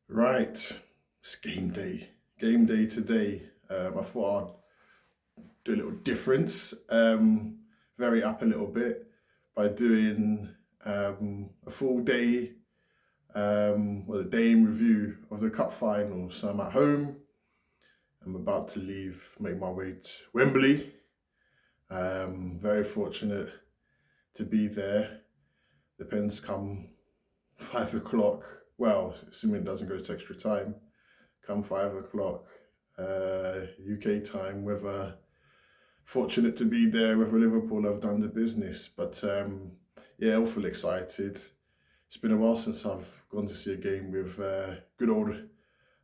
Right, it's game day. Game day today. I thought I'd do a little difference, vary it up a little bit by doing a full day, a day in review of the cup final. So I'm at home. I'm about to leave, make my way to Wembley. Very fortunate to be there. The Pens come 5 o'clock. Well, assuming it doesn't go to extra time, come 5 o'clock UK time. Whether fortunate to be there, whether Liverpool have done the business, but yeah, awful excited. It's been a while since I've gone to see a game with good old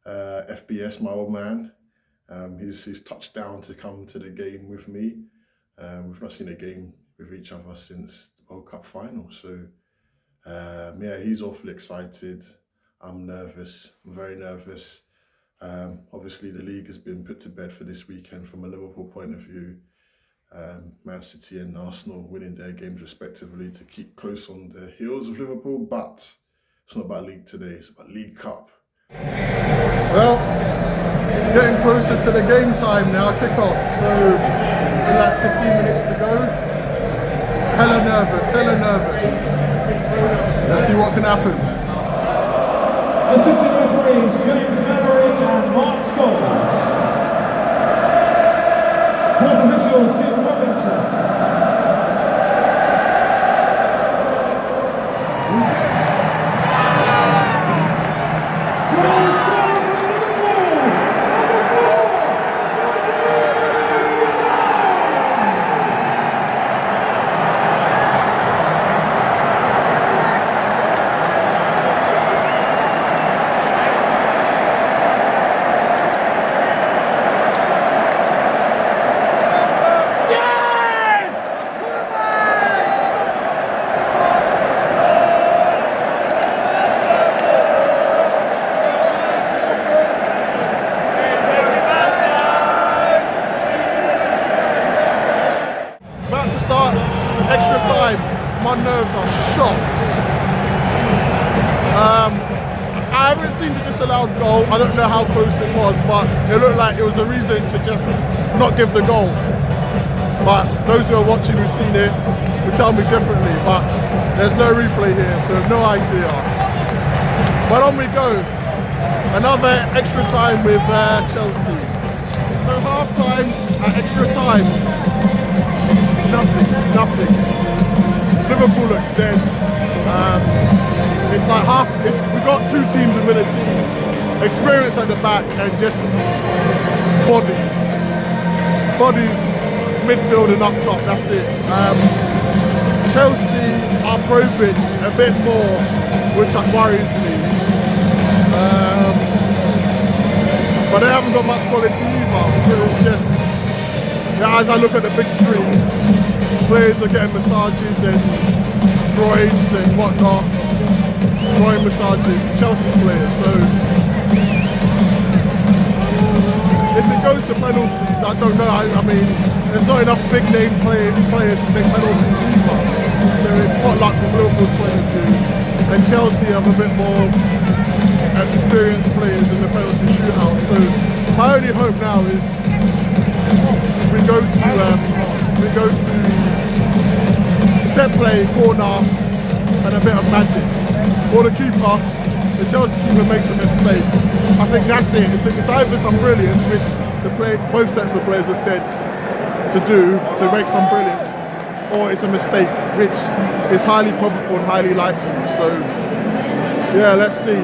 FBS, my old man. He's touched down to come to the game with me. We've not seen a game with each other since the World Cup final, so yeah, he's awfully excited. I'm nervous. I'm very nervous. Obviously, the league has been put to bed for this weekend from a Liverpool point of view. Man City and Arsenal winning their games respectively to keep close on the heels of Liverpool, but it's not about league today, it's about League Cup. Well, getting closer to the game time now, kick-off, so in like 15 minutes to go. Hella nervous. Let's see what can happen. Assistant referees James Mallory and Mark Scholes. Fourth official Tim Robinson. Extra time, my nerves are shot. I haven't seen the disallowed goal. I don't know how close it was, but it looked like it was a reason to just not give the goal. But those who are watching who've seen it will tell me differently, but there's no replay here, so no idea. But on we go. Another extra time with Chelsea. So half time at extra time. Nothing. Liverpool look dead. It's like we got two teams within a team. Experience at the back and just bodies, midfield and up top, that's it. Chelsea are probing a bit more, which worries me. But they haven't got much quality either, so it's just, yeah, as I look at the big screen, players are getting massages and groins and whatnot, groin massages, Chelsea players, so if it goes to penalties, I don't know, I mean, there's not enough big name players to take penalties either, so it's not luck from Liverpool's point of view, and Chelsea have a bit more experienced players in the penalty shootout, so my only hope now is we go to set play, corner, and a bit of magic. Or the keeper, the Chelsea keeper makes a mistake. I think that's it. It's either some brilliance, which both sets of players were dead to do, to make some brilliance, or it's a mistake, which is highly probable and highly likely. So, yeah, let's see.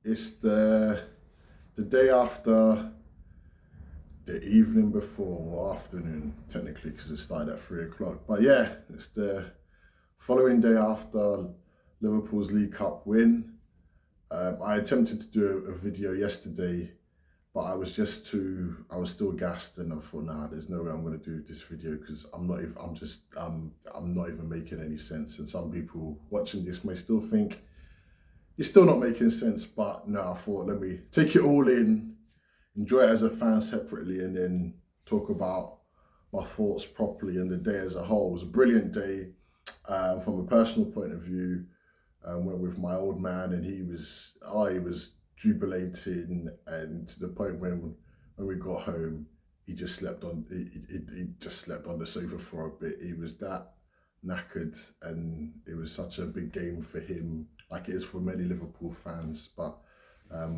It's the day after, the evening before, or afternoon, technically, because it started at 3 o'clock. But yeah, it's the following day after Liverpool's League Cup win. I attempted to do a video yesterday, but I was still gassed, and I thought, nah, there's no way I'm going to do this video because I'm not even making any sense. And some people watching this may still think you're still not making sense, but no, I thought, let me take it all in, enjoy it as a fan separately, and then talk about my thoughts properly and the day as a whole. It was a brilliant day from a personal point of view. Went with my old man, and he was jubilating, and to the point when we got home, he just slept on he just slept on the sofa for a bit. He was that knackered, and it was such a big game for him, like it is for many Liverpool fans. But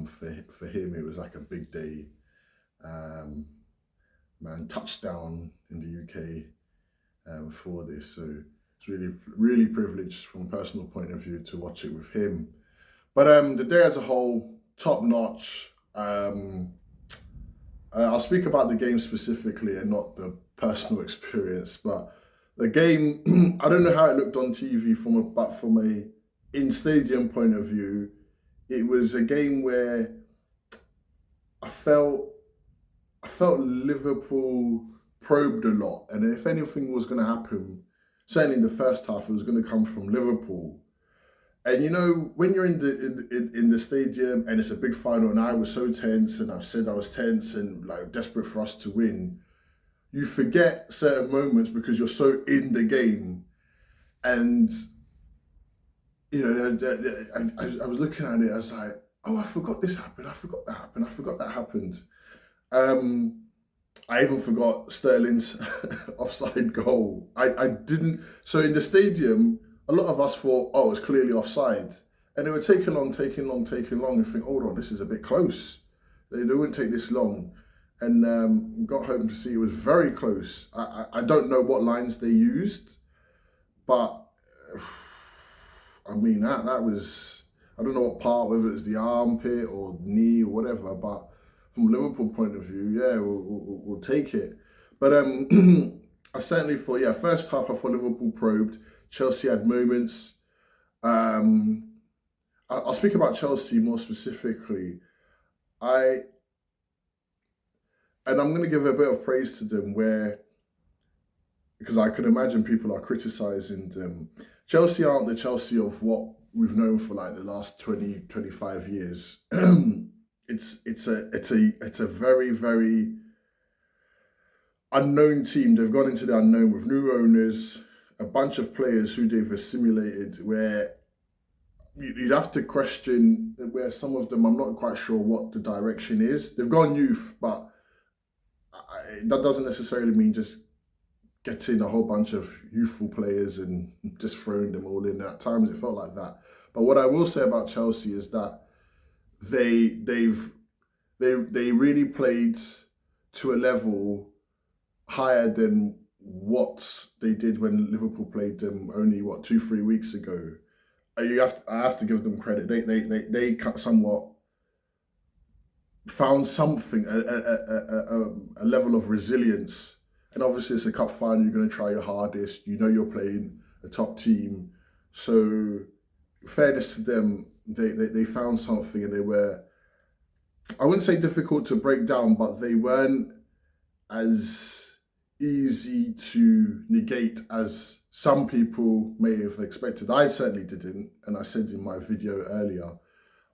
for him, it was like a big day. Man, touchdown in the UK for this, so it's really privileged from a personal point of view to watch it with him. But the day as a whole, top notch. I'll speak about the game specifically and not the personal experience, but the game, I don't know how it looked on TV but from a in-stadium point of view, it was a game where I felt Liverpool probed a lot, and if anything was going to happen, certainly in the first half, it was going to come from Liverpool. And you know, when you're in the stadium and it's a big final, and I was so tense, and I've said I was tense and like desperate for us to win, you forget certain moments because you're so in the game. And you know, I was looking at it, I was like, oh, I forgot this happened, I forgot that happened, I forgot that happened. I even forgot Sterling's offside goal. I didn't. So in the stadium, a lot of us thought, oh, it's clearly offside. And they were taking long, and think, hold on, this is a bit close. They wouldn't take this long. And got home to see it was very close. I don't know what lines they used, but I mean, that was, I don't know what part, whether it's the armpit or knee or whatever, but from a Liverpool point of view, yeah, we'll take it. But I certainly thought, yeah, first half I thought Liverpool probed. Chelsea had moments. I'll speak about Chelsea more specifically. And I'm going to give a bit of praise to them because I can imagine people are criticising them. Chelsea aren't the Chelsea of what we've known for like the last 20, 25 years. It's a very, very unknown team. They've gone into the unknown with new owners, a bunch of players who they've assimilated, where you'd have to question where some of them, I'm not quite sure what the direction is. They've gone youth, but that doesn't necessarily mean just getting a whole bunch of youthful players and just throwing them all in. At times it felt like that. But what I will say about Chelsea is that they really played to a level higher than what they did when Liverpool played them only 2-3 weeks ago. I have to give them credit. They somewhat found something, a level of resilience. And obviously it's a cup final, you're going to try your hardest. You know you're playing a top team. So fairness to them, they found something, and they were, I wouldn't say difficult to break down, but they weren't as easy to negate as some people may have expected. I certainly didn't, and I said in my video earlier,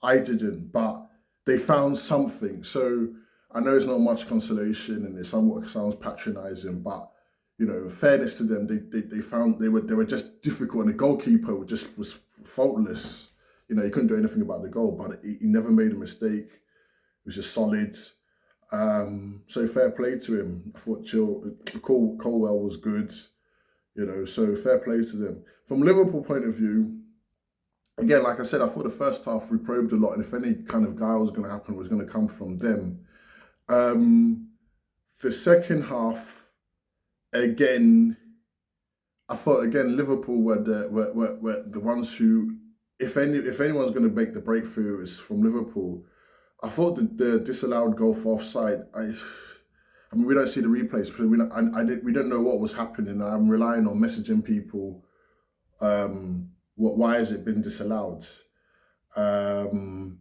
I didn't, but they found something. So I know it's not much consolation, and it somewhat sounds patronising, but you know, fairness to them, they found they were just difficult, and the goalkeeper was faultless. You know, he couldn't do anything about the goal, but he never made a mistake. It was just solid. So fair play to him. I thought Colwell was good. You know, so fair play to them. From Liverpool point of view, again, like I said, I thought the first half we probed a lot, and if any kind of guy was going to happen, it was going to come from them. The second half, again, I thought again Liverpool were the ones who if anyone's going to make the breakthrough, it's from Liverpool. I thought the disallowed goal for offside. I mean, we don't see the replays because we don't know what was happening. I'm relying on messaging people. Why has it been disallowed? And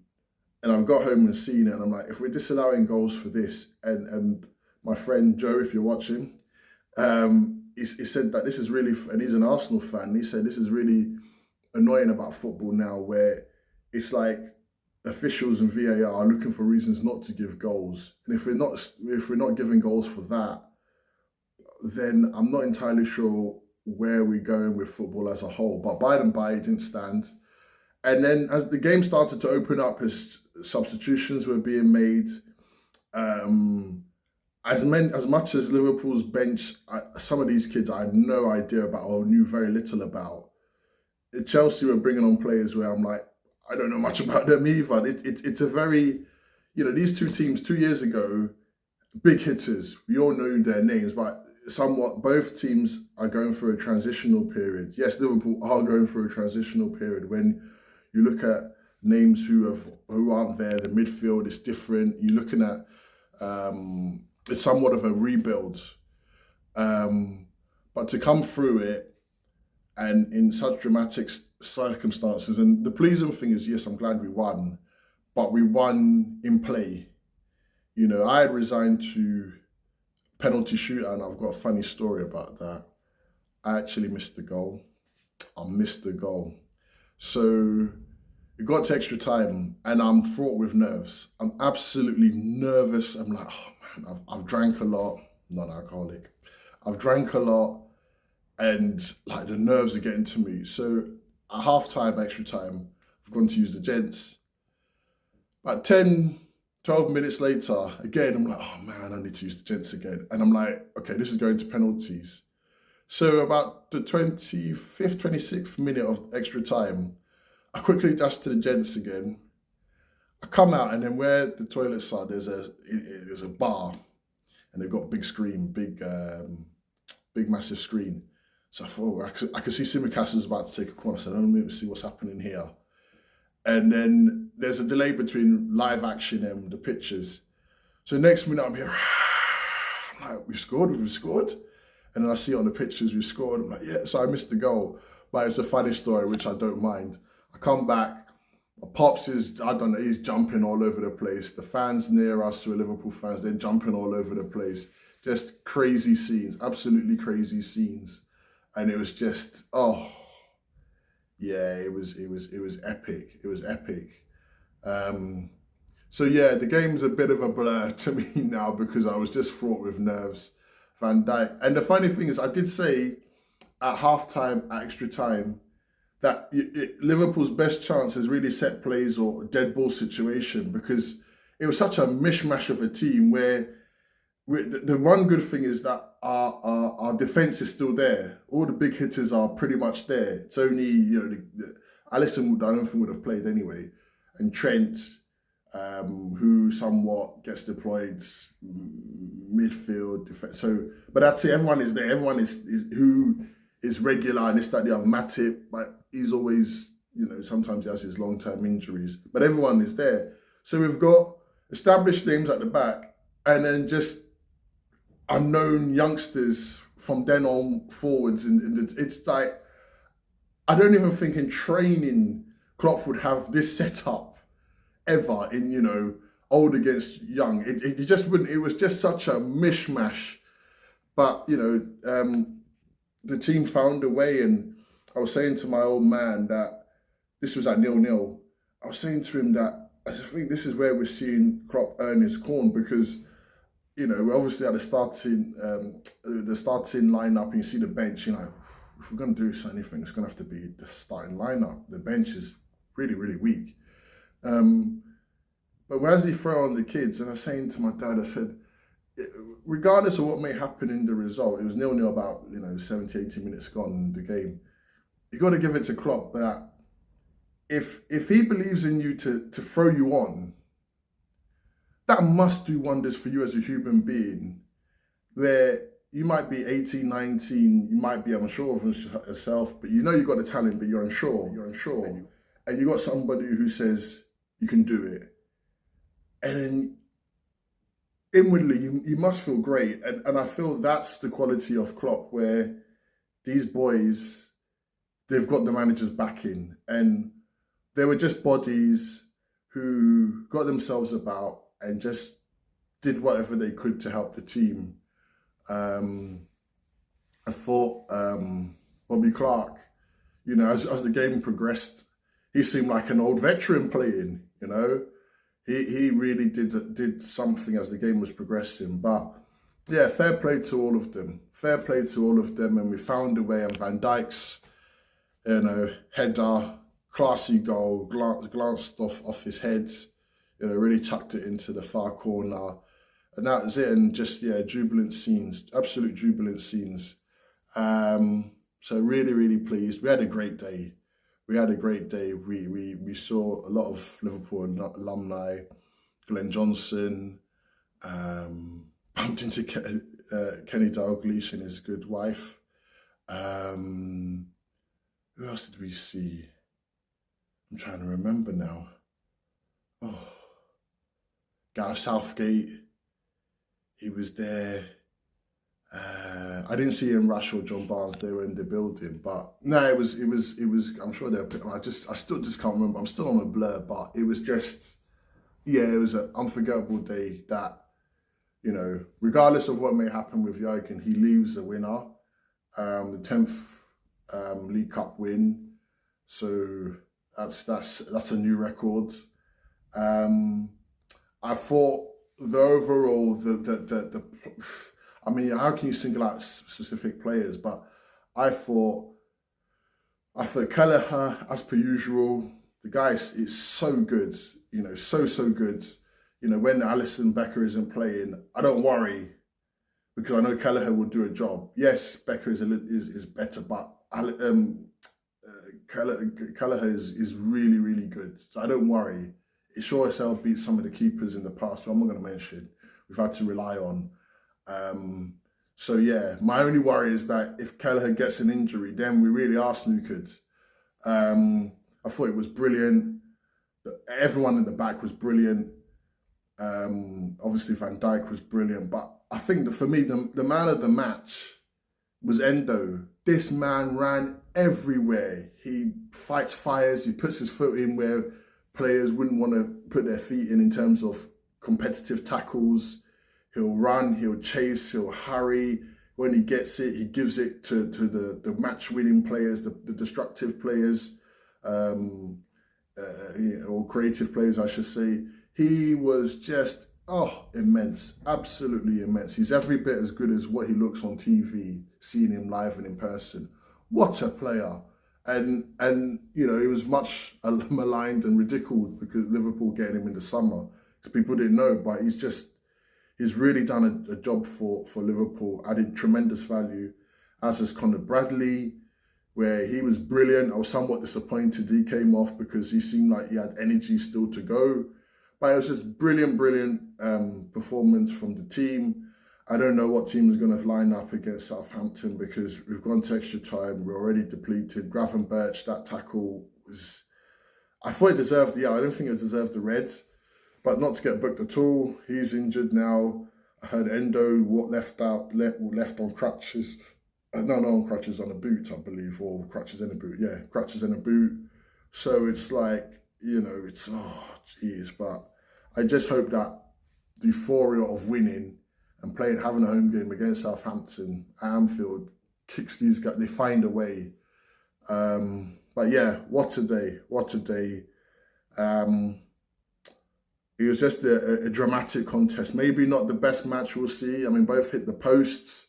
I've got home and seen it, and I'm like, if we're disallowing goals for this, and my friend Joe, if you're watching, he said that this is really, and he's an Arsenal fan. He said this is really annoying about football now, where it's like officials and VAR are looking for reasons not to give goals, and if we're not giving goals for that, then I'm not entirely sure where we're going with football as a whole. But by and by, it didn't stand. And then as the game started to open up, as substitutions were being made, as much as Liverpool's bench, some of these kids I had no idea about or knew very little about. Chelsea were bringing on players where I'm like, I don't know much about them either. It's a very, these two teams 2 years ago, big hitters. We all know their names, but somewhat both teams are going through a transitional period. Yes, Liverpool are going through a transitional period. When you look at names who aren't there, the midfield is different. You're looking at it's somewhat of a rebuild. But to come through it and in such dramatic circumstances, and the pleasing thing is, yes, I'm glad we won, but we won in play. I had resigned to penalty shootout, and I've got a funny story about that. I actually missed the goal. So it got to extra time, and I'm fraught with nerves. I'm absolutely nervous. I'm like, oh man, I've drank a lot, non-alcoholic. I've drank a lot, and like the nerves are getting to me. So at half time, extra time, I've gone to use the gents. About 10, 12 minutes later, again, I'm like, oh man, I need to use the gents again. And I'm like, okay, this is going to penalties. So about the 25th, 26th minute of extra time, I quickly dash to the gents again. I come out, and then where the toilets are, there's a bar, and they've got big screen, big massive screen. So I thought, I could see Simicastle's about to take a corner. So I don't even see what's happening here. And then there's a delay between live action and the pictures. So next minute I'm here, I'm like, we've scored. And then I see on the pictures we've scored. I'm like, yeah. So I missed the goal, but it's a funny story, which I don't mind. I come back, my pops is, I don't know, he's jumping all over the place. The fans near us who are Liverpool fans, they're jumping all over the place. Just crazy scenes, absolutely crazy scenes. And it was just, oh, yeah, it was epic. It was epic. So yeah, the game's a bit of a blur to me now because I was just fraught with nerves. Van Dijk. And the funny thing is, I did say at halftime, at extra time, that Liverpool's best chance is really set plays or dead ball situation, because it was such a mishmash of a team where the one good thing is that our defence is still there. All the big hitters are pretty much there. It's only, Alisson, I don't think would have played anyway. And Trent, who somewhat gets deployed midfield defense. So, but that's it. Everyone is there. Everyone is who is regular, and this, that, the other. Matip, but he's always, sometimes he has his long-term injuries. But everyone is there. So we've got established names at the back, and then just unknown youngsters from then on forwards. And it's like, I don't even think in training Klopp would have this setup ever in, old against young. It just wouldn't. It was just such a mishmash. But, the team found a way, and I was saying to my old man that this was at 0-0. I was saying to him that I think this is where we're seeing Klopp earn his corn, because, we're obviously at the starting lineup, and you see the bench. If we're going to do anything, it's going to have to be the starting lineup. The bench is really, really weak. But where's he throw on the kids? And I was saying to my dad, I said, regardless of what may happen in the result, it was 0-0 about 70, 80 minutes gone in the game. You got to give it to Klopp that if he believes in you to throw you on, that must do wonders for you as a human being, where you might be 18, 19, you might be unsure of yourself, but you got the talent, but you're unsure. and you got somebody who says you can do it, and then inwardly you must feel great. And I feel that's the quality of Klopp, where these boys, they've got the manager's backing, and they were just bodies who got themselves about and just did whatever they could to help the team. I thought Bobby Clark, as the game progressed, he seemed like an old veteran playing, He really did something as the game was progressing. But yeah, fair play to all of them. Fair play to all of them. And we found a way, and Van Dijk's, header, classy goal, glanced off his head, really tucked it into the far corner. And that was it. And just, jubilant scenes, absolute jubilant scenes. So really, really pleased. We had a great day. We saw a lot of Liverpool alumni. Glenn Johnson, bumped into Kenny Dalglish and his good wife. Who else did we see? I'm trying to remember now. Oh, Gareth Southgate. He was there. I didn't see Ian Rush or John Barnes. They were in the building, but no, it was. I'm sure they were. I still just can't remember. I'm still on a blur, but it was just, it was an unforgettable day. That, regardless of what may happen with Jurgen, he leaves a winner. The 10th League Cup win, so that's a new record. I thought the overall I mean, how can you single out specific players? But I thought Kelleher, as per usual, the guy is so good, so good. When Alisson Becker isn't playing, I don't worry, because I know Kelleher will do a job. Yes, Becker is better, but Kelleher is really, really good. So I don't worry. It sure as hell beats some of the keepers in the past, who I'm not going to mention, we've had to rely on. So yeah, my only worry is that if Kelleher gets an injury, then we really are snookered. I thought it was brilliant. Everyone in the back was brilliant. Obviously Van Dijk was brilliant, but I think that for me, the man of the match was Endo. This man ran everywhere. He fights fires. He puts his foot in where players wouldn't want to put their feet in terms of competitive tackles. He'll run, he'll chase, he'll hurry. When he gets it, he gives it to the match-winning players, the destructive players, or creative players, I should say. He was just, immense, absolutely immense. He's every bit as good as what he looks on TV, seeing him live and in person. What a player. And he was much maligned and ridiculed because Liverpool getting him in the summer, because people didn't know, but he's really done a job for Liverpool, added tremendous value, as has Conor Bradley, where he was brilliant. I was somewhat disappointed he came off because he seemed like he had energy still to go. But it was just brilliant performance from the team. I don't know what team is going to line up against Southampton, because we've gone to extra time. We're already depleted. Gravenberch, that tackle was... I thought it deserved... I don't think it deserved the red, but not to get booked at all. He's injured now. I heard Endo left on crutches. No, on crutches, on a boot, I believe, or crutches in a boot. Yeah, crutches in a boot. So it's like, it's, but I just hope that the euphoria of winning and having a home game against Southampton at Anfield kicks these guys, they find a way. But yeah, what a day. It was just a dramatic contest. Maybe not the best match we'll see. I mean, both hit the posts.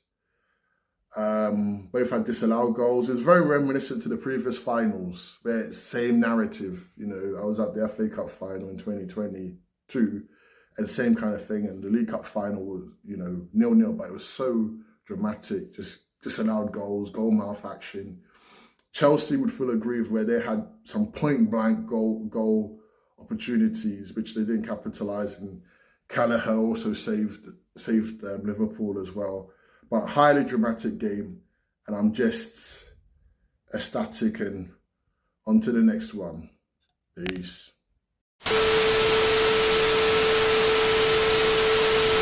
Both had disallowed goals. It was very reminiscent to the previous finals, where it's same narrative. I was at the FA Cup final in 2022, and same kind of thing. And the League Cup final was, 0-0, but it was so dramatic. Just disallowed goals, goal mouth action. Chelsea would fully agree with where they had some point blank goal opportunities which they didn't capitalise, and Kelleher also saved Liverpool as well. But highly dramatic game, and I'm just ecstatic, and on to the next one. Peace.